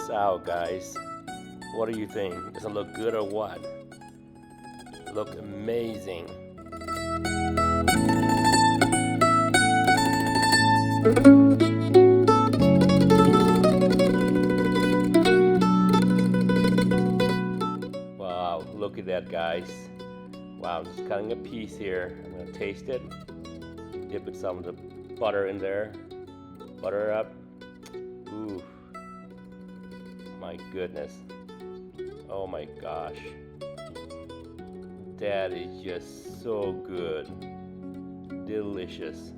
this out, guys. What do you think? Does it look good or what? Look amazing. Wow, look at that, guys. Wow, I'm just cutting a piece here. I'm gonna taste it. Dip it some of the butter in there. Butter up. Ooh. My goodness. Oh my gosh. That is just so good. Delicious.